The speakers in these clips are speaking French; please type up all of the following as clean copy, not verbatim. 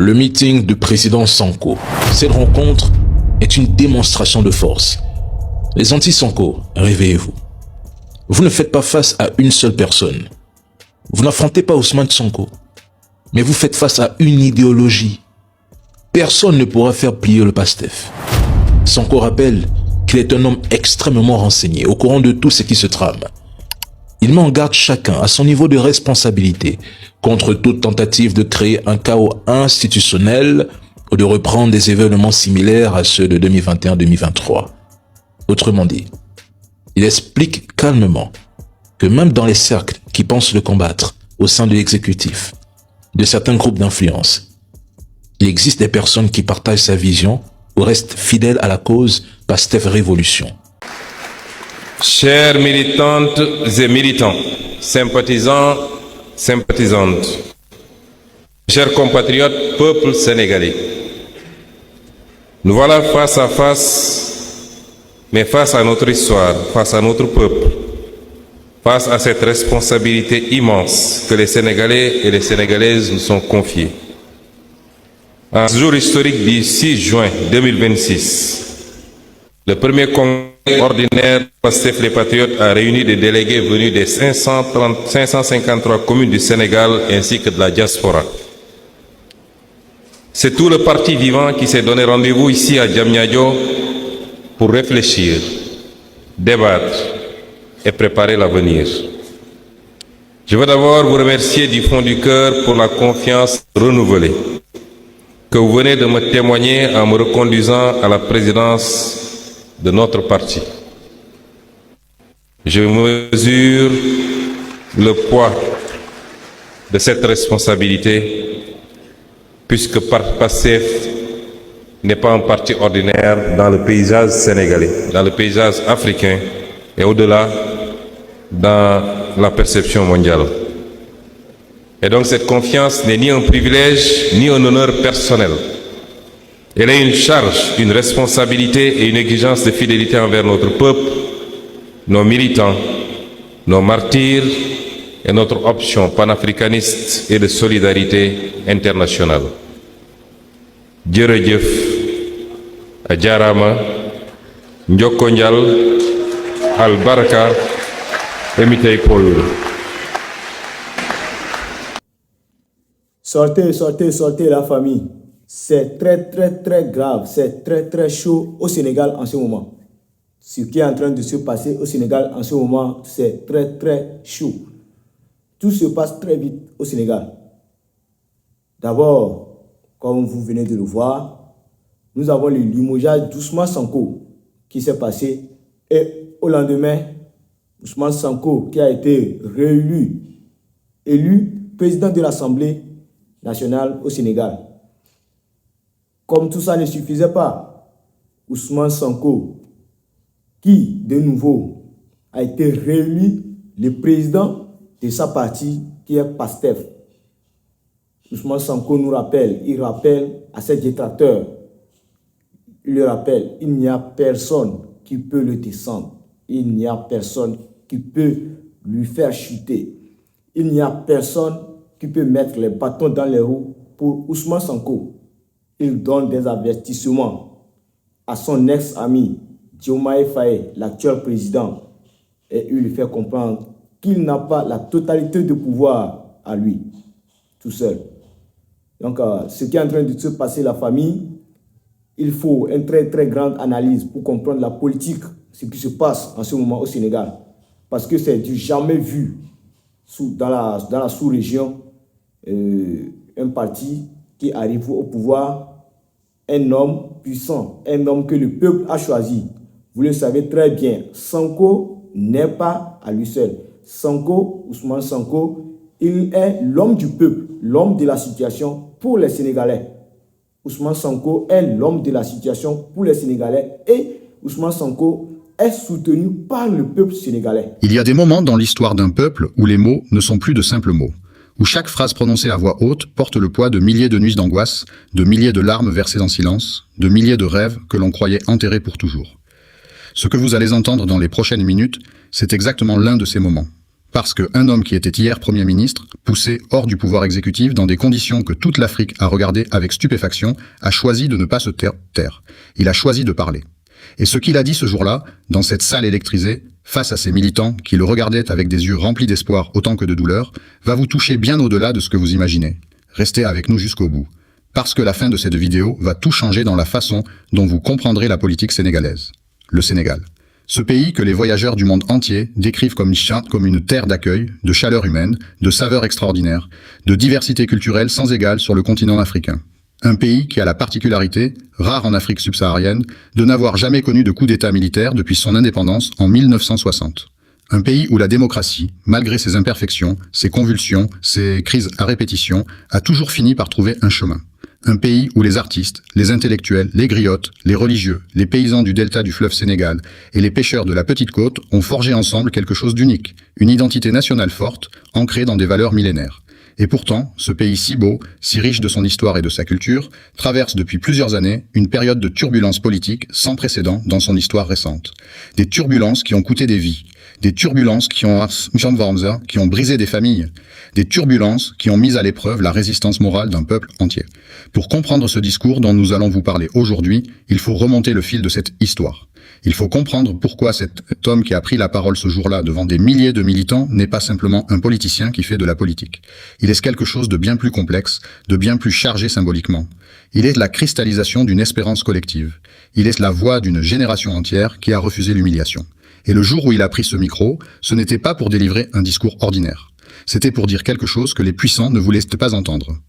Le meeting du président Sanko. Cette rencontre est une démonstration de force. Les anti-Sanko, réveillez-vous. Vous ne faites pas face à une seule personne. Vous n'affrontez pas Ousmane Sanko, mais vous faites face à une idéologie. Personne ne pourra faire plier le PASTEF. Sanko rappelle qu'il est un homme extrêmement renseigné, au courant de tout ce qui se trame. Il met en garde chacun à son niveau de responsabilité contre toute tentative de créer un chaos institutionnel ou de reprendre des événements similaires à ceux de 2021-2023. Autrement dit, il explique calmement que même dans les cercles qui pensent le combattre au sein de l'exécutif, de certains groupes d'influence, il existe des personnes qui partagent sa vision ou restent fidèles à la cause PASTEF Révolution. Chères militantes et militants, sympathisants, sympathisantes, chers compatriotes, peuple sénégalais, nous voilà face à face, mais face à notre histoire, face à notre peuple, face à cette responsabilité immense que les Sénégalais et les Sénégalaises nous sont confiés. En ce jour historique du 6 juin 2026, le premier congrès ordinaire PASTEF les Patriotes a réuni des délégués venus des 553 communes du Sénégal ainsi que de la diaspora. C'est tout le parti vivant qui s'est donné rendez-vous ici à Diamniadio pour réfléchir, débattre et préparer l'avenir. Je veux d'abord vous remercier du fond du cœur pour la confiance renouvelée que vous venez de me témoigner en me reconduisant à la présidence de notre parti. Je mesure le poids de cette responsabilité puisque PASTEF n'est pas un parti ordinaire dans le paysage sénégalais, dans le paysage africain et au-delà dans la perception mondiale. Et donc cette confiance n'est ni un privilège ni un honneur personnel. Elle est une charge, une responsabilité et une exigence de fidélité envers notre peuple, nos militants, nos martyrs et notre option panafricaniste et de solidarité internationale. Jërëjëf, Ajarama, Njoko Njal, Albarka, Emitei Koyul. Sortez, sortez, sortez la famille. C'est très grave, c'est très chaud au Sénégal en ce moment. Ce qui est en train de se passer au Sénégal en ce moment, c'est très chaud. Tout se passe très vite au Sénégal. D'abord, comme vous venez de le voir, nous avons le limogeage d'Ousmane Sanko qui s'est passé. Et au lendemain, Ousmane Sanko qui a été élu président de l'Assemblée nationale au Sénégal. Comme tout ça ne suffisait pas, Ousmane Sanko, qui de nouveau a été réélu le président de sa partie qui est PASTEF. Ousmane Sanko nous rappelle, il rappelle à ses détracteurs, il le rappelle, il n'y a personne qui peut le descendre, il n'y a personne qui peut lui faire chuter, il n'y a personne qui peut mettre les bâtons dans les roues pour Ousmane Sanko. Il donne des avertissements à son ex-ami Diomaye Faye, l'actuel président, et il lui fait comprendre qu'il n'a pas la totalité de pouvoir à lui, tout seul. Donc, ce qui est en train de se passer, la famille, il faut une très grande analyse pour comprendre la politique, ce qui se passe en ce moment au Sénégal. Parce que c'est du jamais vu dans la sous-région, un parti qui arrive au pouvoir, un homme puissant, un homme que le peuple a choisi. Vous le savez très bien, Sanko n'est pas à lui seul. Sanko, Ousmane Sanko, il est l'homme du peuple, l'homme de la situation pour les Sénégalais. Ousmane Sanko est l'homme de la situation pour les Sénégalais et Ousmane Sanko est soutenu par le peuple sénégalais. Il y a des moments dans l'histoire d'un peuple où les mots ne sont plus de simples mots, où chaque phrase prononcée à voix haute porte le poids de milliers de nuits d'angoisse, de milliers de larmes versées en silence, de milliers de rêves que l'on croyait enterrés pour toujours. Ce que vous allez entendre dans les prochaines minutes, c'est exactement l'un de ces moments. Parce qu'un homme qui était hier Premier ministre, poussé hors du pouvoir exécutif dans des conditions que toute l'Afrique a regardées avec stupéfaction, a choisi de ne pas se taire. Il a choisi de parler. Et ce qu'il a dit ce jour-là, dans cette salle électrisée, face à ces militants qui le regardaient avec des yeux remplis d'espoir autant que de douleur, va vous toucher bien au-delà de ce que vous imaginez. Restez avec nous jusqu'au bout. Parce que la fin de cette vidéo va tout changer dans la façon dont vous comprendrez la politique sénégalaise. Le Sénégal. Ce pays que les voyageurs du monde entier décrivent comme une terre d'accueil, de chaleur humaine, de saveurs extraordinaires, de diversité culturelle sans égale sur le continent africain. Un pays qui a la particularité, rare en Afrique subsaharienne, de n'avoir jamais connu de coup d'État militaire depuis son indépendance en 1960. Un pays où la démocratie, malgré ses imperfections, ses convulsions, ses crises à répétition, a toujours fini par trouver un chemin. Un pays où les artistes, les intellectuels, les griottes, les religieux, les paysans du delta du fleuve Sénégal et les pêcheurs de la petite côte ont forgé ensemble quelque chose d'unique, une identité nationale forte, ancrée dans des valeurs millénaires. Et pourtant, ce pays si beau, si riche de son histoire et de sa culture, traverse depuis plusieurs années une période de turbulences politiques sans précédent dans son histoire récente. Des turbulences qui ont coûté des vies, des turbulences qui ont brisé des familles, des turbulences qui ont mis à l'épreuve la résistance morale d'un peuple entier. Pour comprendre ce discours dont nous allons vous parler aujourd'hui, il faut remonter le fil de cette histoire. Il faut comprendre pourquoi cet homme qui a pris la parole ce jour-là devant des milliers de militants n'est pas simplement un politicien qui fait de la politique. Il est quelque chose de bien plus complexe, de bien plus chargé symboliquement. Il est la cristallisation d'une espérance collective. Il est la voix d'une génération entière qui a refusé l'humiliation. Et le jour où il a pris ce micro, ce n'était pas pour délivrer un discours ordinaire. C'était pour dire quelque chose que les puissants ne voulaient pas entendre.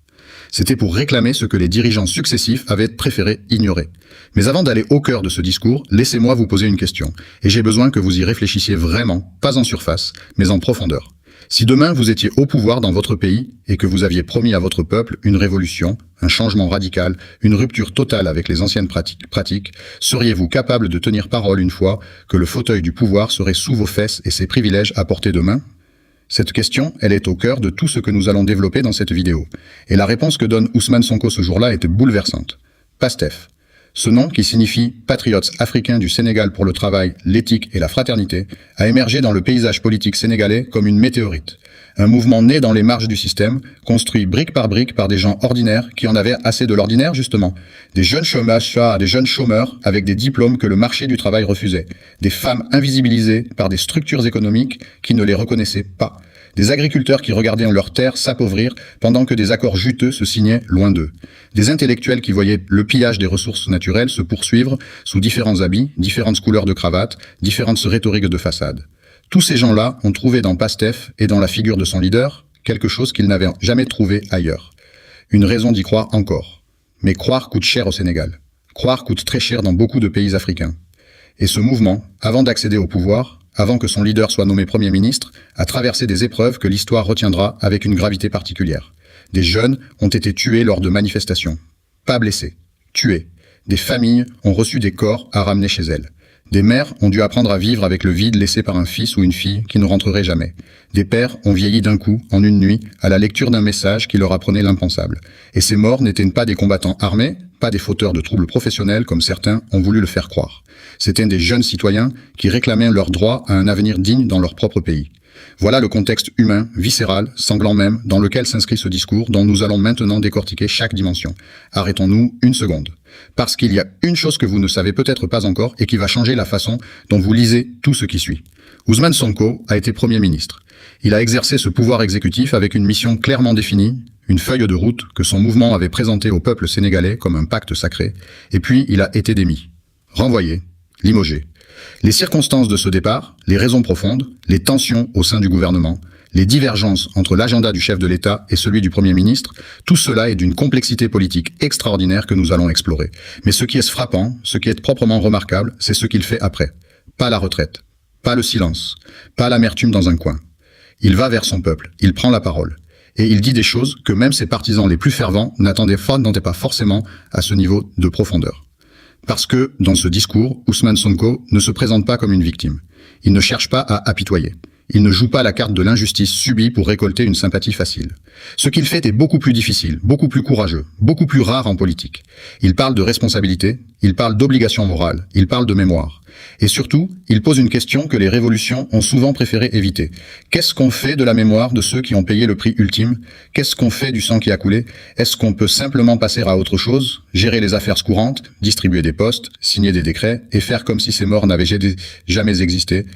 C'était pour réclamer ce que les dirigeants successifs avaient préféré ignorer. Mais avant d'aller au cœur de ce discours, laissez-moi vous poser une question. Et j'ai besoin que vous y réfléchissiez vraiment, pas en surface, mais en profondeur. Si demain vous étiez au pouvoir dans votre pays et que vous aviez promis à votre peuple une révolution, un changement radical, une rupture totale avec les anciennes pratiques, seriez-vous capable de tenir parole une fois que le fauteuil du pouvoir serait sous vos fesses et ses privilèges à portée de main ? Cette question, elle est au cœur de tout ce que nous allons développer dans cette vidéo. Et la réponse que donne Ousmane Sonko ce jour-là était bouleversante. PASTEF. Ce nom, qui signifie Patriotes africains du Sénégal pour le travail, l'éthique et la fraternité, a émergé dans le paysage politique sénégalais comme une météorite. Un mouvement né dans les marges du système, construit brique par des gens ordinaires qui en avaient assez de l'ordinaire justement. Des jeunes chômeurs avec des diplômes que le marché du travail refusait. Des femmes invisibilisées par des structures économiques qui ne les reconnaissaient pas. Des agriculteurs qui regardaient leurs terres s'appauvrir pendant que des accords juteux se signaient loin d'eux. Des intellectuels qui voyaient le pillage des ressources naturelles se poursuivre sous différents habits, différentes couleurs de cravate, différentes rhétoriques de façade. Tous ces gens-là ont trouvé dans PASTEF et dans la figure de son leader quelque chose qu'ils n'avaient jamais trouvé ailleurs. Une raison d'y croire encore. Mais croire coûte cher au Sénégal. Croire coûte très cher dans beaucoup de pays africains. Et ce mouvement, avant d'accéder au pouvoir, avant que son leader soit nommé Premier ministre, a traversé des épreuves que l'histoire retiendra avec une gravité particulière. Des jeunes ont été tués lors de manifestations. Pas blessés, tués. Des familles ont reçu des corps à ramener chez elles. Des mères ont dû apprendre à vivre avec le vide laissé par un fils ou une fille qui ne rentrerait jamais. Des pères ont vieilli d'un coup, en une nuit, à la lecture d'un message qui leur apprenait l'impensable. Et ces morts n'étaient pas des combattants armés, pas des fauteurs de troubles professionnels comme certains ont voulu le faire croire. C'étaient des jeunes citoyens qui réclamaient leur droit à un avenir digne dans leur propre pays. Voilà le contexte humain, viscéral, sanglant même, dans lequel s'inscrit ce discours dont nous allons maintenant décortiquer chaque dimension. Arrêtons-nous une seconde. Parce qu'il y a une chose que vous ne savez peut-être pas encore et qui va changer la façon dont vous lisez tout ce qui suit. Ousmane Sonko a été Premier ministre. Il a exercé ce pouvoir exécutif avec une mission clairement définie, une feuille de route que son mouvement avait présentée au peuple sénégalais comme un pacte sacré, et puis il a été démis, renvoyé, limogé. Les circonstances de ce départ, les raisons profondes, les tensions au sein du gouvernement, les divergences entre l'agenda du chef de l'État et celui du Premier ministre, tout cela est d'une complexité politique extraordinaire que nous allons explorer. Mais ce qui est frappant, ce qui est proprement remarquable, c'est ce qu'il fait après. Pas la retraite, pas le silence, pas l'amertume dans un coin. Il va vers son peuple, il prend la parole. Et il dit des choses que même ses partisans les plus fervents n'attendaient pas forcément à ce niveau de profondeur. Parce que, dans ce discours, Ousmane Sonko ne se présente pas comme une victime. Il ne cherche pas à apitoyer. Il ne joue pas la carte de l'injustice subie pour récolter une sympathie facile. Ce qu'il fait est beaucoup plus difficile, beaucoup plus courageux, beaucoup plus rare en politique. Il parle de responsabilité, il parle d'obligation morale, il parle de mémoire. Et surtout, il pose une question que les révolutions ont souvent préféré éviter. Qu'est-ce qu'on fait de la mémoire de ceux qui ont payé le prix ultime? Qu'est-ce qu'on fait du sang qui a coulé? Est-ce qu'on peut simplement passer à autre chose, gérer les affaires courantes, distribuer des postes, signer des décrets et faire comme si ces morts n'avaient jamais existé?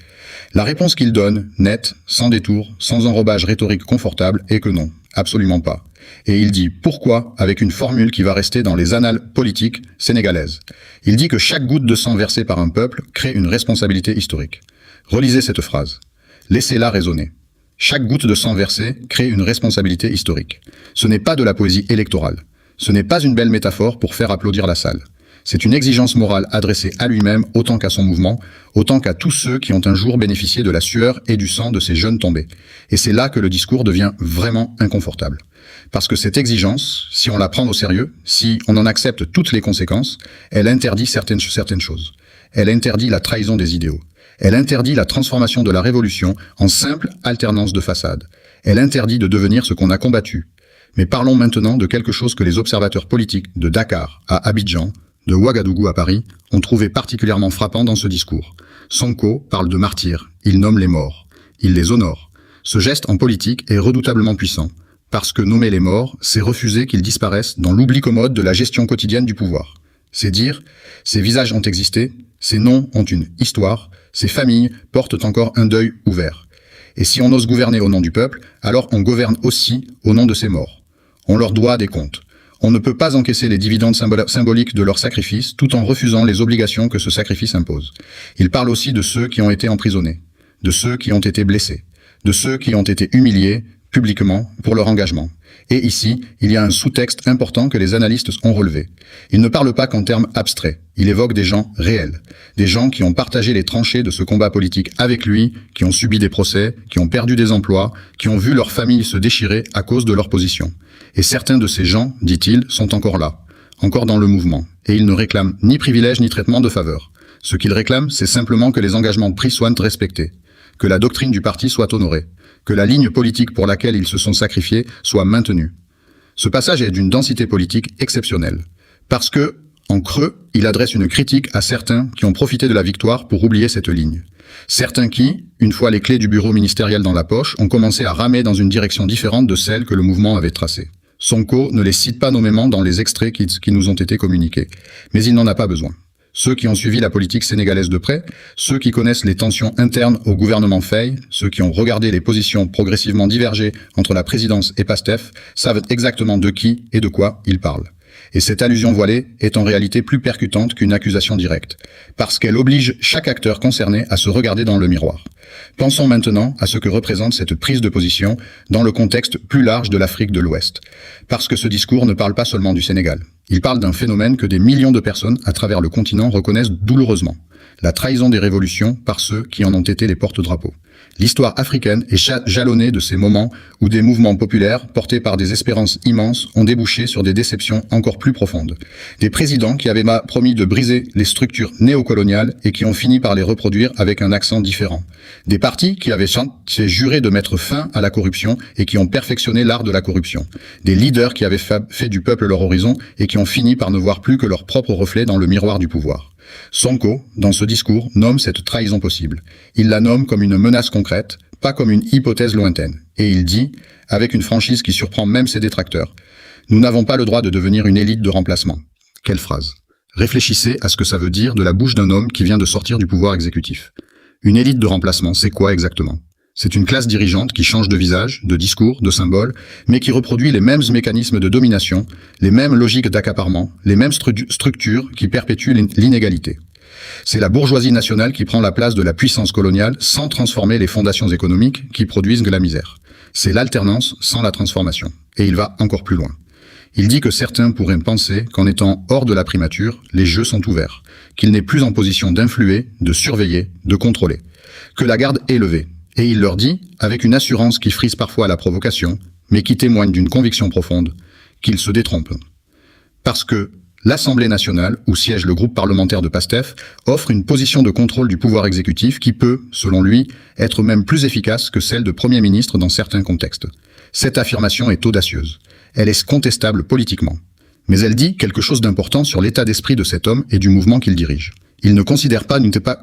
La réponse qu'il donne, nette, sans détour, sans enrobage rhétorique confortable, est que non, absolument pas. Et il dit pourquoi avec une formule qui va rester dans les annales politiques sénégalaises. Il dit que chaque goutte de sang versée par un peuple crée une responsabilité historique. Relisez cette phrase. Laissez-la résonner. Chaque goutte de sang versée crée une responsabilité historique. Ce n'est pas de la poésie électorale. Ce n'est pas une belle métaphore pour faire applaudir la salle. C'est une exigence morale adressée à lui-même autant qu'à son mouvement, autant qu'à tous ceux qui ont un jour bénéficié de la sueur et du sang de ces jeunes tombés. Et c'est là que le discours devient vraiment inconfortable. Parce que cette exigence, si on la prend au sérieux, si on en accepte toutes les conséquences, elle interdit certaines choses. Elle interdit la trahison des idéaux. Elle interdit la transformation de la révolution en simple alternance de façade. Elle interdit de devenir ce qu'on a combattu. Mais parlons maintenant de quelque chose que les observateurs politiques de Dakar à Abidjan, de Ouagadougou à Paris, ont trouvé particulièrement frappant dans ce discours. Sonko parle de martyrs, il nomme les morts, il les honore. Ce geste en politique est redoutablement puissant, parce que nommer les morts, c'est refuser qu'ils disparaissent dans l'oubli commode de la gestion quotidienne du pouvoir. C'est dire, ces visages ont existé, ces noms ont une histoire, ces familles portent encore un deuil ouvert. Et si on ose gouverner au nom du peuple, alors on gouverne aussi au nom de ces morts. On leur doit des comptes. On ne peut pas encaisser les dividendes symboliques de leur sacrifice tout en refusant les obligations que ce sacrifice impose. Il parle aussi de ceux qui ont été emprisonnés, de ceux qui ont été blessés, de ceux qui ont été humiliés publiquement pour leur engagement. Et ici, il y a un sous-texte important que les analystes ont relevé. Il ne parle pas qu'en termes abstraits, il évoque des gens réels, des gens qui ont partagé les tranchées de ce combat politique avec lui, qui ont subi des procès, qui ont perdu des emplois, qui ont vu leur famille se déchirer à cause de leur position. Et certains de ces gens, dit-il, sont encore là, encore dans le mouvement, et ils ne réclament ni privilège ni traitement de faveur. Ce qu'ils réclament, c'est simplement que les engagements pris soient respectés, que la doctrine du parti soit honorée, que la ligne politique pour laquelle ils se sont sacrifiés soit maintenue. Ce passage est d'une densité politique exceptionnelle, parce que, en creux, il adresse une critique à certains qui ont profité de la victoire pour oublier cette ligne. Certains qui, une fois les clés du bureau ministériel dans la poche, ont commencé à ramer dans une direction différente de celle que le mouvement avait tracée. Sonko ne les cite pas nommément dans les extraits qui nous ont été communiqués, mais il n'en a pas besoin. Ceux qui ont suivi la politique sénégalaise de près, ceux qui connaissent les tensions internes au gouvernement Faye, ceux qui ont regardé les positions progressivement diverger entre la présidence et Pastef, savent exactement de qui et de quoi il parle. Et cette allusion voilée est en réalité plus percutante qu'une accusation directe, parce qu'elle oblige chaque acteur concerné à se regarder dans le miroir. Pensons maintenant à ce que représente cette prise de position dans le contexte plus large de l'Afrique de l'Ouest, parce que ce discours ne parle pas seulement du Sénégal. Il parle d'un phénomène que des millions de personnes à travers le continent reconnaissent douloureusement, la trahison des révolutions par ceux qui en ont été les porte-drapeaux. L'histoire africaine est jalonnée de ces moments où des mouvements populaires, portés par des espérances immenses, ont débouché sur des déceptions encore plus profondes. Des présidents qui avaient promis de briser les structures néocoloniales et qui ont fini par les reproduire avec un accent différent. Des partis qui avaient juré de mettre fin à la corruption et qui ont perfectionné l'art de la corruption. Des leaders qui avaient fait du peuple leur horizon et qui ont fini par ne voir plus que leur propre reflet dans le miroir du pouvoir. Sonko, dans ce discours, nomme cette trahison possible. Il la nomme comme une menace concrète, pas comme une hypothèse lointaine. Et il dit, avec une franchise qui surprend même ses détracteurs, « Nous n'avons pas le droit de devenir une élite de remplacement. » Quelle phrase. Réfléchissez à ce que ça veut dire de la bouche d'un homme qui vient de sortir du pouvoir exécutif. Une élite de remplacement, c'est quoi exactement ? C'est une classe dirigeante qui change de visage, de discours, de symbole, mais qui reproduit les mêmes mécanismes de domination, les mêmes logiques d'accaparement, les mêmes structures qui perpétuent l'inégalité. C'est la bourgeoisie nationale qui prend la place de la puissance coloniale sans transformer les fondations économiques qui produisent de la misère. C'est l'alternance sans la transformation. Et il va encore plus loin. Il dit que certains pourraient penser qu'en étant hors de la primature, les jeux sont ouverts, qu'il n'est plus en position d'influer, de surveiller, de contrôler, que la garde est levée. Et il leur dit, avec une assurance qui frise parfois à la provocation, mais qui témoigne d'une conviction profonde, qu'ils se détrompent. Parce que l'Assemblée nationale, où siège le groupe parlementaire de Pastef, offre une position de contrôle du pouvoir exécutif qui peut, selon lui, être même plus efficace que celle de Premier ministre dans certains contextes. Cette affirmation est audacieuse. Elle est contestable politiquement. Mais elle dit quelque chose d'important sur l'état d'esprit de cet homme et du mouvement qu'il dirige. Ils ne considèrent pas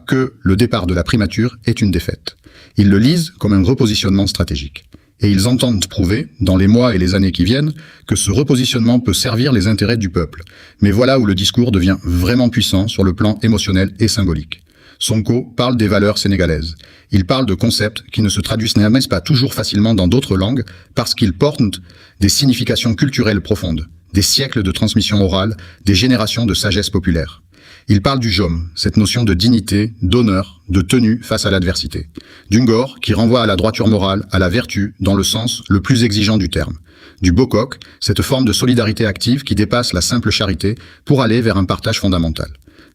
que le départ de la primature est une défaite. Ils le lisent comme un repositionnement stratégique. Et ils entendent prouver, dans les mois et les années qui viennent, que ce repositionnement peut servir les intérêts du peuple. Mais voilà où le discours devient vraiment puissant sur le plan émotionnel et symbolique. Sonko parle des valeurs sénégalaises. Il parle de concepts qui ne se traduisent pas toujours facilement dans d'autres langues parce qu'ils portent des significations culturelles profondes, des siècles de transmission orale, des générations de sagesse populaire. Il parle du jom, cette notion de dignité, d'honneur, de tenue face à l'adversité. Du ngor, qui renvoie à la droiture morale, à la vertu, dans le sens le plus exigeant du terme. Du bokok, cette forme de solidarité active qui dépasse la simple charité pour aller vers un partage fondamental.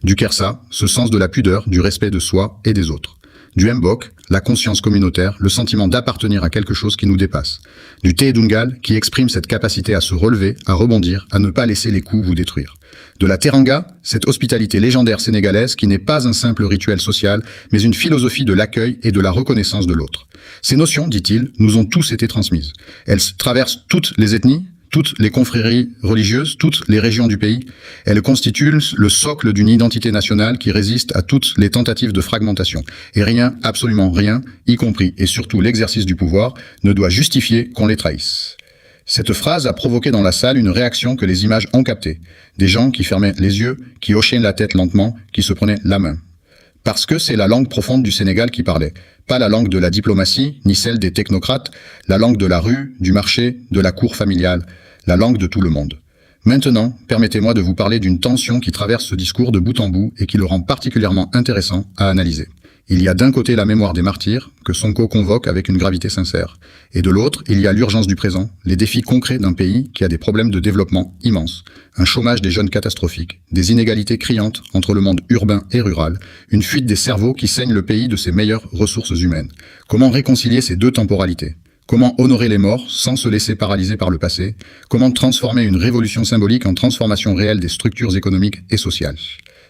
Du kersa, ce sens de la pudeur, du respect de soi et des autres. Du mbok, la conscience communautaire, le sentiment d'appartenir à quelque chose qui nous dépasse. Du teedungal, qui exprime cette capacité à se relever, à rebondir, à ne pas laisser les coups vous détruire. De la teranga, cette hospitalité légendaire sénégalaise qui n'est pas un simple rituel social, mais une philosophie de l'accueil et de la reconnaissance de l'autre. Ces notions, dit-il, nous ont tous été transmises. Elles traversent toutes les ethnies, toutes les confréries religieuses, toutes les régions du pays. Elles constituent le socle d'une identité nationale qui résiste à toutes les tentatives de fragmentation. Et rien, absolument rien, y compris et surtout l'exercice du pouvoir, ne doit justifier qu'on les trahisse. Cette phrase a provoqué dans la salle une réaction que les images ont captée. Des gens qui fermaient les yeux, qui hochaient la tête lentement, qui se prenaient la main. Parce que c'est la langue profonde du Sénégal qui parlait. Pas la langue de la diplomatie, ni celle des technocrates, la langue de la rue, du marché, de la cour familiale, la langue de tout le monde. Maintenant, permettez-moi de vous parler d'une tension qui traverse ce discours de bout en bout et qui le rend particulièrement intéressant à analyser. Il y a d'un côté la mémoire des martyrs, que Sonko convoque avec une gravité sincère. Et de l'autre, il y a l'urgence du présent, les défis concrets d'un pays qui a des problèmes de développement immenses. Un chômage des jeunes catastrophique, des inégalités criantes entre le monde urbain et rural, une fuite des cerveaux qui saignent le pays de ses meilleures ressources humaines. Comment réconcilier ces deux temporalités ? Comment honorer les morts sans se laisser paralyser par le passé ? Comment transformer une révolution symbolique en transformation réelle des structures économiques et sociales ?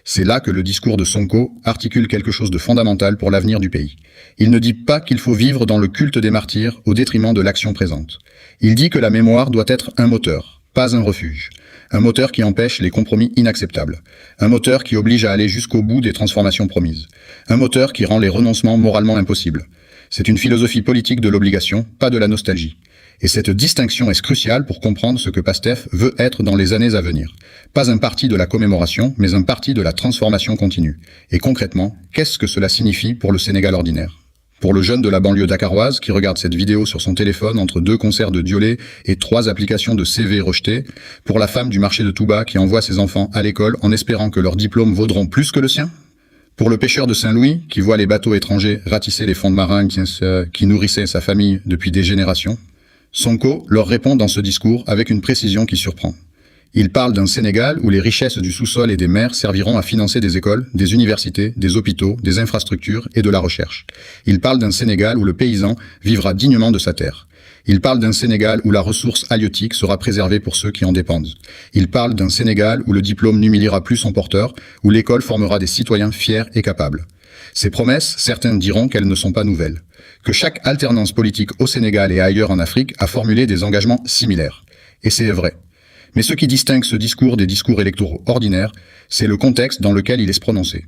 C'est là que le discours de Sonko articule quelque chose de fondamental pour l'avenir du pays. Il ne dit pas qu'il faut vivre dans le culte des martyrs au détriment de l'action présente. Il dit que la mémoire doit être un moteur, pas un refuge. Un moteur qui empêche les compromis inacceptables. Un moteur qui oblige à aller jusqu'au bout des transformations promises. Un moteur qui rend les renoncements moralement impossibles. C'est une philosophie politique de l'obligation, pas de la nostalgie. Et cette distinction est cruciale pour comprendre ce que PASTEF veut être dans les années à venir. Pas un parti de la commémoration, mais un parti de la transformation continue. Et concrètement, qu'est-ce que cela signifie pour le Sénégal ordinaire ? Pour le jeune de la banlieue dakaroise qui regarde cette vidéo sur son téléphone entre 2 concerts de Diolé et 3 applications de CV rejetées, pour la femme du marché de Touba qui envoie ses enfants à l'école en espérant que leurs diplômes vaudront plus que le sien ? Pour le pêcheur de Saint-Louis, qui voit les bateaux étrangers ratisser les fonds de marins qui nourrissaient sa famille depuis des générations, Sonko leur répond dans ce discours avec une précision qui surprend. Il parle d'un Sénégal où les richesses du sous-sol et des mers serviront à financer des écoles, des universités, des hôpitaux, des infrastructures et de la recherche. Il parle d'un Sénégal où le paysan vivra dignement de sa terre. Il parle d'un Sénégal où la ressource halieutique sera préservée pour ceux qui en dépendent. Il parle d'un Sénégal où le diplôme n'humiliera plus son porteur, où l'école formera des citoyens fiers et capables. Ces promesses, certains diront qu'elles ne sont pas nouvelles. Que chaque alternance politique au Sénégal et ailleurs en Afrique a formulé des engagements similaires. Et c'est vrai. Mais ce qui distingue ce discours des discours électoraux ordinaires, c'est le contexte dans lequel il est prononcé.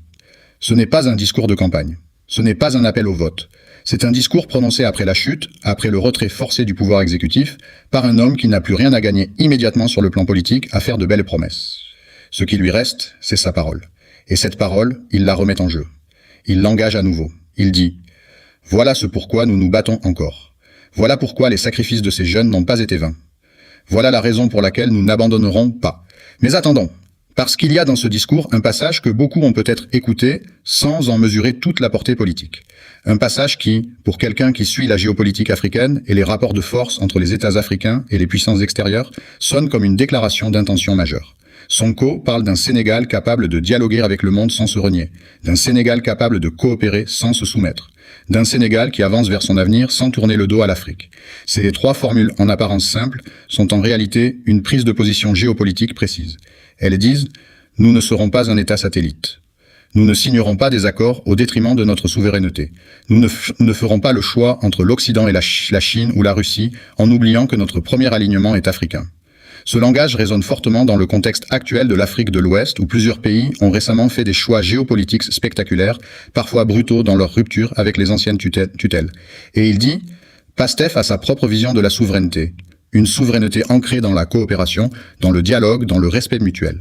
Ce n'est pas un discours de campagne. Ce n'est pas un appel au vote. C'est un discours prononcé après la chute, après le retrait forcé du pouvoir exécutif, par un homme qui n'a plus rien à gagner immédiatement sur le plan politique à faire de belles promesses. Ce qui lui reste, c'est sa parole. Et cette parole, il la remet en jeu. Il l'engage à nouveau. Il dit « Voilà ce pourquoi nous nous battons encore. Voilà pourquoi les sacrifices de ces jeunes n'ont pas été vains. Voilà la raison pour laquelle nous n'abandonnerons pas. Mais attendons, parce qu'il y a dans ce discours un passage que beaucoup ont peut-être écouté sans en mesurer toute la portée politique. Un passage qui, pour quelqu'un qui suit la géopolitique africaine et les rapports de force entre les États africains et les puissances extérieures, sonne comme une déclaration d'intention majeure. Sonko parle d'un Sénégal capable de dialoguer avec le monde sans se renier, d'un Sénégal capable de coopérer sans se soumettre, d'un Sénégal qui avance vers son avenir sans tourner le dos à l'Afrique. Ces 3 formules en apparence simples sont en réalité une prise de position géopolitique précise. Elles disent « Nous ne serons pas un État satellite. Nous ne signerons pas des accords au détriment de notre souveraineté. Nous ne ferons pas le choix entre l'Occident et la Chine ou la Russie en oubliant que notre premier alignement est africain. Ce langage résonne fortement dans le contexte actuel de l'Afrique de l'Ouest où plusieurs pays ont récemment fait des choix géopolitiques spectaculaires, parfois brutaux dans leur rupture avec les anciennes tutelles. Et il dit « PASTEF a sa propre vision de la souveraineté, une souveraineté ancrée dans la coopération, dans le dialogue, dans le respect mutuel.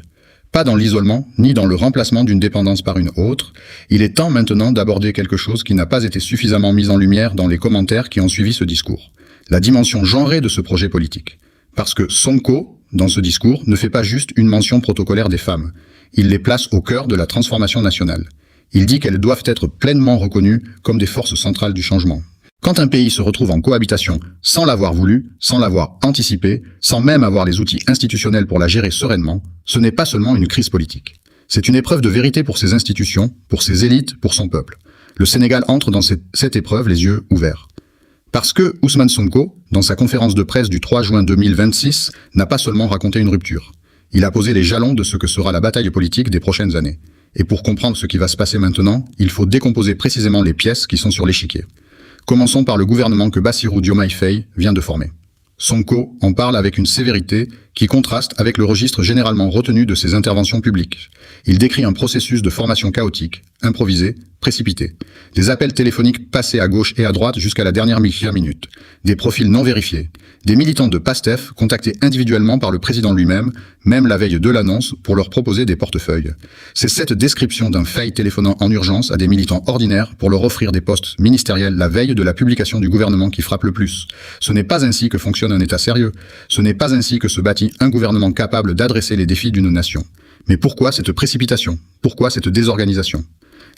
Pas dans l'isolement, ni dans le remplacement d'une dépendance par une autre. Il est temps maintenant d'aborder quelque chose qui n'a pas été suffisamment mis en lumière dans les commentaires qui ont suivi ce discours. La dimension genrée de ce projet politique. Parce que Sonko, dans ce discours, ne fait pas juste une mention protocolaire des femmes. Il les place au cœur de la transformation nationale. Il dit qu'elles doivent être pleinement reconnues comme des forces centrales du changement. Quand un pays se retrouve en cohabitation sans l'avoir voulu, sans l'avoir anticipé, sans même avoir les outils institutionnels pour la gérer sereinement, ce n'est pas seulement une crise politique. C'est une épreuve de vérité pour ses institutions, pour ses élites, pour son peuple. Le Sénégal entre dans cette épreuve les yeux ouverts. Parce que Ousmane Sonko, dans sa conférence de presse du 3 juin 2026, n'a pas seulement raconté une rupture. Il a posé les jalons de ce que sera la bataille politique des prochaines années. Et pour comprendre ce qui va se passer maintenant, il faut décomposer précisément les pièces qui sont sur l'échiquier. Commençons par le gouvernement que Bassirou Diomaye Faye vient de former. Sonko en parle avec une sévérité qui contraste avec le registre généralement retenu de ses interventions publiques. Il décrit un processus de formation chaotique, improvisé, précipité. Des appels téléphoniques passés à gauche et à droite jusqu'à la dernière minute. Des profils non vérifiés. Des militants de PASTEF contactés individuellement par le président lui-même, même la veille de l'annonce, pour leur proposer des portefeuilles. C'est cette description d'un Faye téléphonant en urgence à des militants ordinaires pour leur offrir des postes ministériels la veille de la publication du gouvernement qui frappe le plus. Ce n'est pas ainsi que fonctionne un État sérieux. Ce n'est pas ainsi que se bâtit un gouvernement capable d'adresser les défis d'une nation. Mais pourquoi cette précipitation? Pourquoi cette désorganisation?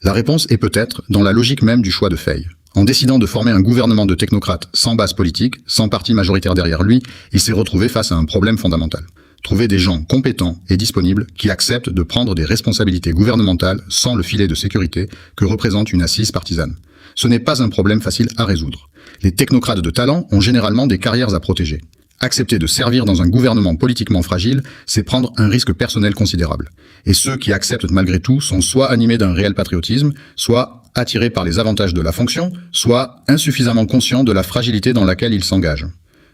La réponse est peut-être dans la logique même du choix de Faye. En décidant de former un gouvernement de technocrates sans base politique, sans parti majoritaire derrière lui, il s'est retrouvé face à un problème fondamental. Trouver des gens compétents et disponibles qui acceptent de prendre des responsabilités gouvernementales sans le filet de sécurité que représente une assise partisane. Ce n'est pas un problème facile à résoudre. Les technocrates de talent ont généralement des carrières à protéger. Accepter de servir dans un gouvernement politiquement fragile, c'est prendre un risque personnel considérable. Et ceux qui acceptent malgré tout sont soit animés d'un réel patriotisme, soit attirés par les avantages de la fonction, soit insuffisamment conscients de la fragilité dans laquelle ils s'engagent.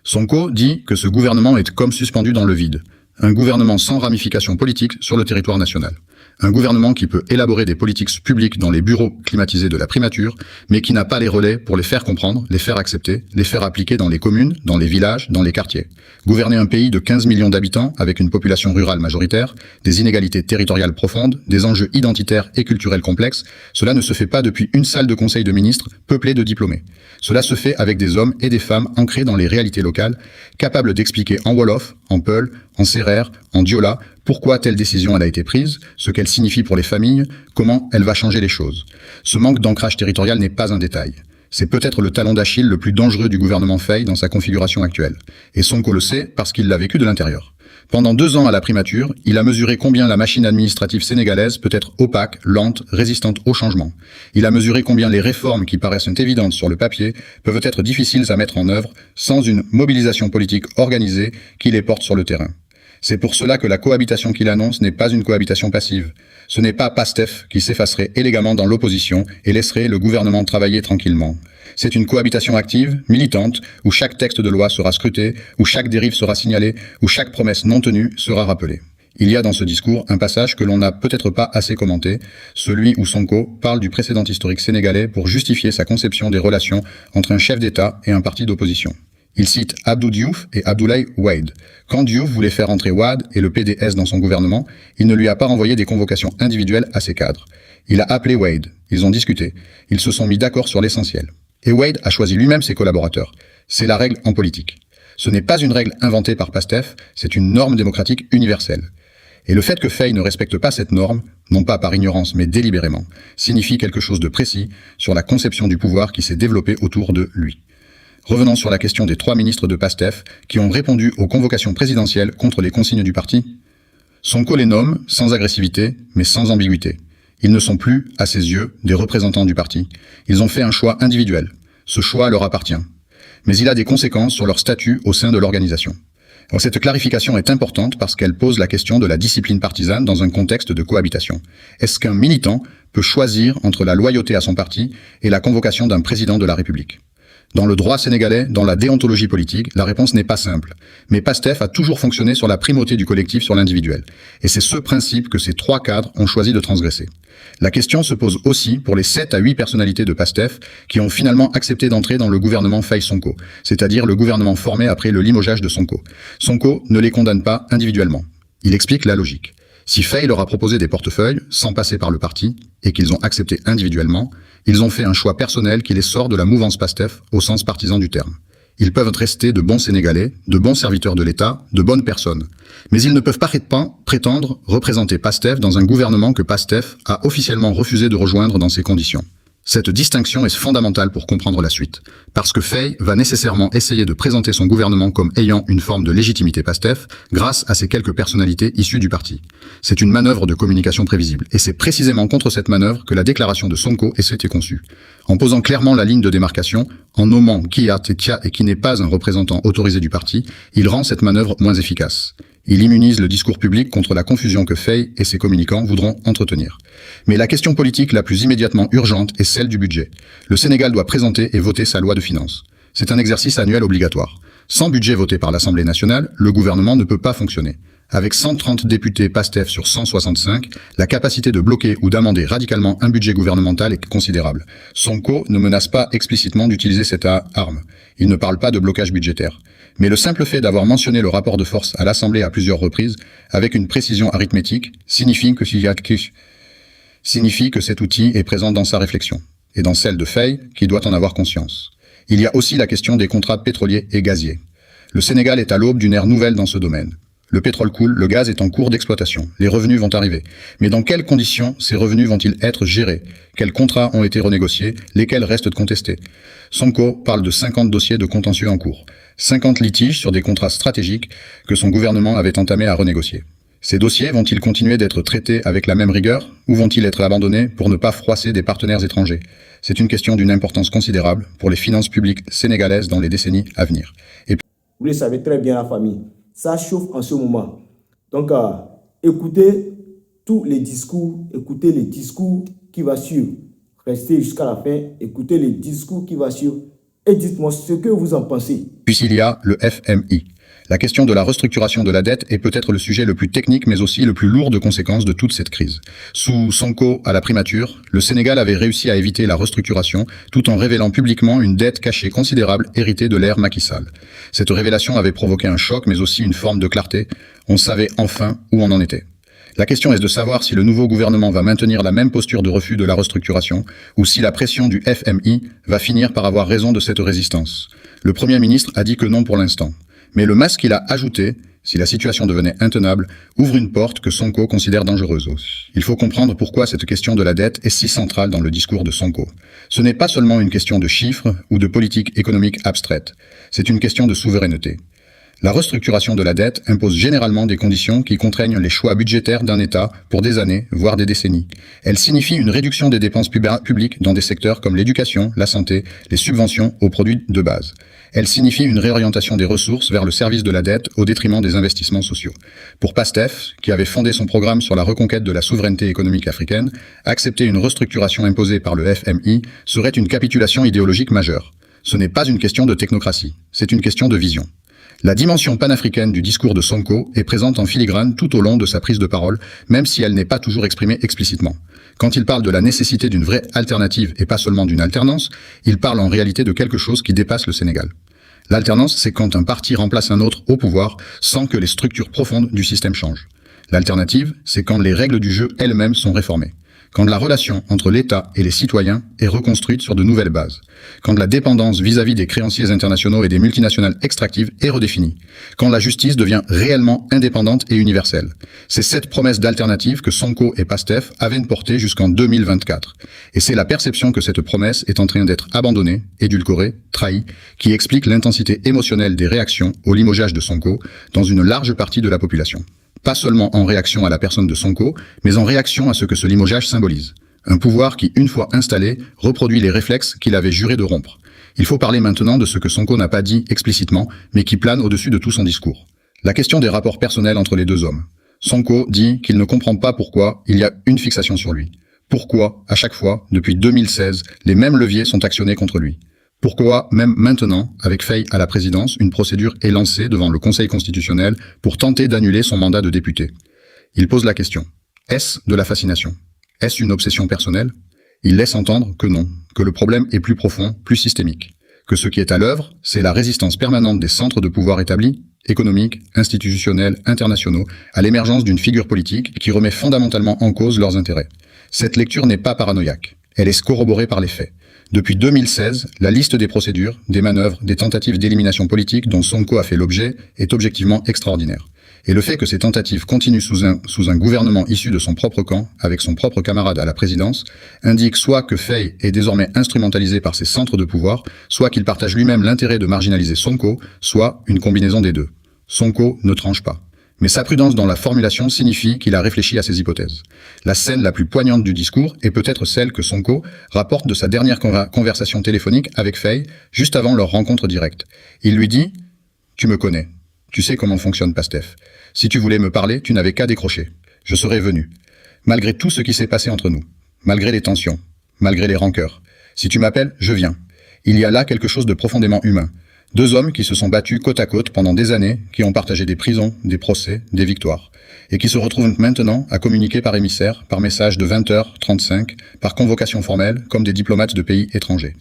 Sonko dit que ce gouvernement est comme suspendu dans le vide. Un gouvernement sans ramification politique sur le territoire national. Un gouvernement qui peut élaborer des politiques publiques dans les bureaux climatisés de la primature, mais qui n'a pas les relais pour les faire comprendre, les faire accepter, les faire appliquer dans les communes, dans les villages, dans les quartiers. Gouverner un pays de 15 millions d'habitants avec une population rurale majoritaire, des inégalités territoriales profondes, des enjeux identitaires et culturels complexes, cela ne se fait pas depuis une salle de conseil de ministres peuplée de diplômés. Cela se fait avec des hommes et des femmes ancrés dans les réalités locales, capables d'expliquer en Wolof, en Peul, en Sérère, en Diola, pourquoi telle décision elle a été prise, ce qu'elle signifie pour les familles, comment elle va changer les choses. Ce manque d'ancrage territorial n'est pas un détail. C'est peut-être le talon d'Achille le plus dangereux du gouvernement Faye dans sa configuration actuelle. Et Sonko le sait parce qu'il l'a vécu de l'intérieur. Pendant 2 ans à la primature, il a mesuré combien la machine administrative sénégalaise peut être opaque, lente, résistante au changement. Il a mesuré combien les réformes qui paraissent évidentes sur le papier peuvent être difficiles à mettre en œuvre sans une mobilisation politique organisée qui les porte sur le terrain. C'est pour cela que la cohabitation qu'il annonce n'est pas une cohabitation passive. Ce n'est pas PASTEF qui s'effacerait élégamment dans l'opposition et laisserait le gouvernement travailler tranquillement. C'est une cohabitation active, militante, où chaque texte de loi sera scruté, où chaque dérive sera signalée, où chaque promesse non tenue sera rappelée. Il y a dans ce discours un passage que l'on n'a peut-être pas assez commenté, celui où Sonko parle du précédent historique sénégalais pour justifier sa conception des relations entre un chef d'État et un parti d'opposition. Il cite Abdou Diouf et Abdoulaye Wade. Quand Diouf voulait faire entrer Wade et le PDS dans son gouvernement, il ne lui a pas renvoyé des convocations individuelles à ses cadres. Il a appelé Wade. Ils ont discuté. Ils se sont mis d'accord sur l'essentiel. Et Wade a choisi lui-même ses collaborateurs. C'est la règle en politique. Ce n'est pas une règle inventée par PASTEF, c'est une norme démocratique universelle. Et le fait que Faye ne respecte pas cette norme, non pas par ignorance mais délibérément, signifie quelque chose de précis sur la conception du pouvoir qui s'est développée autour de lui. Revenons sur la question des 3 ministres de PASTEF qui ont répondu aux convocations présidentielles contre les consignes du parti. Sonko les nomme sans agressivité, mais sans ambiguïté. Ils ne sont plus, à ses yeux, des représentants du parti. Ils ont fait un choix individuel. Ce choix leur appartient. Mais il a des conséquences sur leur statut au sein de l'organisation. Alors, cette clarification est importante parce qu'elle pose la question de la discipline partisane dans un contexte de cohabitation. Est-ce qu'un militant peut choisir entre la loyauté à son parti et la convocation d'un président de la République ? Dans le droit sénégalais, dans la déontologie politique, la réponse n'est pas simple. Mais PASTEF a toujours fonctionné sur la primauté du collectif sur l'individuel. Et c'est ce principe que ces 3 cadres ont choisi de transgresser. La question se pose aussi pour les 7 à 8 personnalités de PASTEF qui ont finalement accepté d'entrer dans le gouvernement Faye-Sonko, c'est-à-dire le gouvernement formé après le limogeage de Sonko. Sonko ne les condamne pas individuellement. Il explique la logique. Si Faye leur a proposé des portefeuilles, sans passer par le parti, et qu'ils ont accepté individuellement, ils ont fait un choix personnel qui les sort de la mouvance PASTEF au sens partisan du terme. Ils peuvent rester de bons Sénégalais, de bons serviteurs de l'État, de bonnes personnes. Mais ils ne peuvent pas prétendre représenter PASTEF dans un gouvernement que PASTEF a officiellement refusé de rejoindre dans ces conditions. Cette distinction est fondamentale pour comprendre la suite, parce que Faye va nécessairement essayer de présenter son gouvernement comme ayant une forme de légitimité PASTEF grâce à ces quelques personnalités issues du parti. C'est une manœuvre de communication prévisible, et c'est précisément contre cette manœuvre que la déclaration de Sonko été conçue. En posant clairement la ligne de démarcation, en nommant qui a et qui n'est pas un représentant autorisé du parti, il rend cette manœuvre moins efficace. Il immunise le discours public contre la confusion que Faye et ses communicants voudront entretenir. Mais la question politique la plus immédiatement urgente est celle du budget. Le Sénégal doit présenter et voter sa loi de finances. C'est un exercice annuel obligatoire. Sans budget voté par l'Assemblée nationale, le gouvernement ne peut pas fonctionner. Avec 130 députés PASTEF sur 165, la capacité de bloquer ou d'amender radicalement un budget gouvernemental est considérable. Sonko ne menace pas explicitement d'utiliser cette arme. Il ne parle pas de blocage budgétaire. Mais le simple fait d'avoir mentionné le rapport de force à l'Assemblée à plusieurs reprises, avec une précision arithmétique, signifie que cet outil est présent dans sa réflexion, et dans celle de Faye, qui doit en avoir conscience. Il y a aussi la question des contrats pétroliers et gaziers. Le Sénégal est à l'aube d'une ère nouvelle dans ce domaine. Le pétrole coule, le gaz est en cours d'exploitation, les revenus vont arriver. Mais dans quelles conditions ces revenus vont-ils être gérés? Quels contrats ont été renégociés? Lesquels restent contestés? Sonko parle de 50 dossiers de contentieux en cours. 50 litiges sur des contrats stratégiques que son gouvernement avait entamé à renégocier. Ces dossiers vont-ils continuer d'être traités avec la même rigueur ou vont-ils être abandonnés pour ne pas froisser des partenaires étrangers? C'est une question d'une importance considérable pour les finances publiques sénégalaises dans les décennies à venir. Vous le savez très bien, la famille. Ça chauffe en ce moment. Donc, écoutez tous les discours, écoutez les discours qui vont suivre. Restez jusqu'à la fin, écoutez les discours qui vont suivre et dites-moi ce que vous en pensez. Puis il y a le FMI. La question de la restructuration de la dette est peut-être le sujet le plus technique mais aussi le plus lourd de conséquences de toute cette crise. Sous Sonko à la primature, le Sénégal avait réussi à éviter la restructuration tout en révélant publiquement une dette cachée considérable héritée de l'ère Macky Sall. Cette révélation avait provoqué un choc mais aussi une forme de clarté. On savait enfin où on en était. La question est de savoir si le nouveau gouvernement va maintenir la même posture de refus de la restructuration ou si la pression du FMI va finir par avoir raison de cette résistance. Le Premier ministre a dit que non pour l'instant. Mais le masque qu'il a ajouté, si la situation devenait intenable, ouvre une porte que Sonko considère dangereuse aussi. Il faut comprendre pourquoi cette question de la dette est si centrale dans le discours de Sonko. Ce n'est pas seulement une question de chiffres ou de politique économique abstraite, c'est une question de souveraineté. La restructuration de la dette impose généralement des conditions qui contraignent les choix budgétaires d'un État pour des années, voire des décennies. Elle signifie une réduction des dépenses publiques dans des secteurs comme l'éducation, la santé, les subventions aux produits de base. Elle signifie une réorientation des ressources vers le service de la dette au détriment des investissements sociaux. Pour PASTEF, qui avait fondé son programme sur la reconquête de la souveraineté économique africaine, accepter une restructuration imposée par le FMI serait une capitulation idéologique majeure. Ce n'est pas une question de technocratie, c'est une question de vision. La dimension panafricaine du discours de Sonko est présente en filigrane tout au long de sa prise de parole, même si elle n'est pas toujours exprimée explicitement. Quand il parle de la nécessité d'une vraie alternative et pas seulement d'une alternance, il parle en réalité de quelque chose qui dépasse le Sénégal. L'alternance, c'est quand un parti remplace un autre au pouvoir sans que les structures profondes du système changent. L'alternative, c'est quand les règles du jeu elles-mêmes sont réformées. Quand la relation entre l'État et les citoyens est reconstruite sur de nouvelles bases. Quand la dépendance vis-à-vis des créanciers internationaux et des multinationales extractives est redéfinie. Quand la justice devient réellement indépendante et universelle. C'est cette promesse d'alternative que Sonko et PASTEF avaient portée jusqu'en 2024. Et c'est la perception que cette promesse est en train d'être abandonnée, édulcorée, trahie, qui explique l'intensité émotionnelle des réactions au limogeage de Sonko dans une large partie de la population. Pas seulement en réaction à la personne de Sonko, mais en réaction à ce que ce limogeage symbolise. Un pouvoir qui, une fois installé, reproduit les réflexes qu'il avait juré de rompre. Il faut parler maintenant de ce que Sonko n'a pas dit explicitement, mais qui plane au-dessus de tout son discours. La question des rapports personnels entre les deux hommes. Sonko dit qu'il ne comprend pas pourquoi il y a une fixation sur lui. Pourquoi, à chaque fois, depuis 2016, les mêmes leviers sont actionnés contre lui. Pourquoi, même maintenant, avec Faye à la présidence, une procédure est lancée devant le Conseil constitutionnel pour tenter d'annuler son mandat de député. Il pose la question. Est-ce de la fascination? Est-ce une obsession personnelle? Il laisse entendre que non, que le problème est plus profond, plus systémique. Que ce qui est à l'œuvre, c'est la résistance permanente des centres de pouvoir établis, économiques, institutionnels, internationaux, à l'émergence d'une figure politique qui remet fondamentalement en cause leurs intérêts. Cette lecture n'est pas paranoïaque. Elle est corroborée par les faits. Depuis 2016, la liste des procédures, des manœuvres, des tentatives d'élimination politique dont Sonko a fait l'objet est objectivement extraordinaire. Et le fait que ces tentatives continuent sous un gouvernement issu de son propre camp, avec son propre camarade à la présidence, indique soit que Faye est désormais instrumentalisé par ses centres de pouvoir, soit qu'il partage lui-même l'intérêt de marginaliser Sonko, soit une combinaison des deux. Sonko ne tranche pas. Mais sa prudence dans la formulation signifie qu'il a réfléchi à ces hypothèses. La scène la plus poignante du discours est peut-être celle que Sonko rapporte de sa dernière conversation téléphonique avec Faye, juste avant leur rencontre directe. Il lui dit « Tu me connais. Tu sais comment fonctionne Pastef. Si tu voulais me parler, tu n'avais qu'à décrocher. Je serais venu. Malgré tout ce qui s'est passé entre nous. Malgré les tensions. Malgré les rancœurs. Si tu m'appelles, je viens. Il y a là quelque chose de profondément humain. Deux hommes qui se sont battus côte à côte pendant des années, qui ont partagé des prisons, des procès, des victoires, et qui se retrouvent maintenant à communiquer par émissaire, par message de 20h35, par convocation formelle, comme des diplomates de pays étrangers.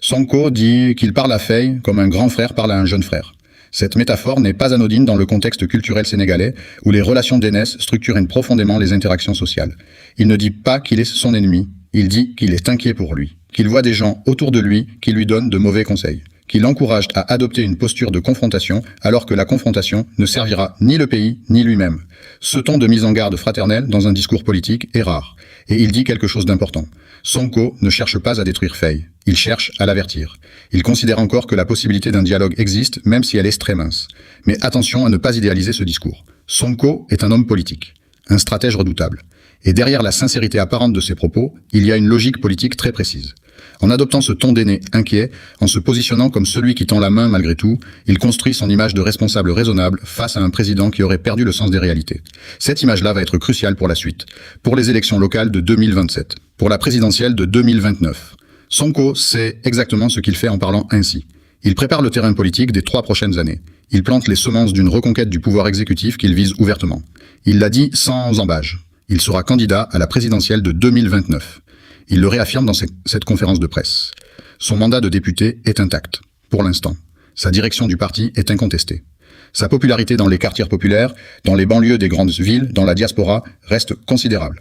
Sonko dit qu'il parle à Faye comme un grand frère parle à un jeune frère. Cette métaphore n'est pas anodine dans le contexte culturel sénégalais, où les relations d'aînesse structurent profondément les interactions sociales. Il ne dit pas qu'il est son ennemi, il dit qu'il est inquiet pour lui, qu'il voit des gens autour de lui qui lui donnent de mauvais conseils, qui l'encourage à adopter une posture de confrontation alors que la confrontation ne servira ni le pays ni lui-même. Ce ton de mise en garde fraternelle dans un discours politique est rare. Et il dit quelque chose d'important. Sonko ne cherche pas à détruire Faye, il cherche à l'avertir. Il considère encore que la possibilité d'un dialogue existe, même si elle est très mince. Mais attention à ne pas idéaliser ce discours. Sonko est un homme politique, un stratège redoutable. Et derrière la sincérité apparente de ses propos, il y a une logique politique très précise. En adoptant ce ton d'aîné inquiet, en se positionnant comme celui qui tend la main malgré tout, il construit son image de responsable raisonnable face à un président qui aurait perdu le sens des réalités. Cette image-là va être cruciale pour la suite, pour les élections locales de 2027, pour la présidentielle de 2029. Sonko sait exactement ce qu'il fait en parlant ainsi. Il prépare le terrain politique des 3 prochaines années. Il plante les semences d'une reconquête du pouvoir exécutif qu'il vise ouvertement. Il l'a dit sans embâge. Il sera candidat à la présidentielle de 2029. Il le réaffirme dans cette conférence de presse. Son mandat de député est intact, pour l'instant. Sa direction du parti est incontestée. Sa popularité dans les quartiers populaires, dans les banlieues des grandes villes, dans la diaspora, reste considérable.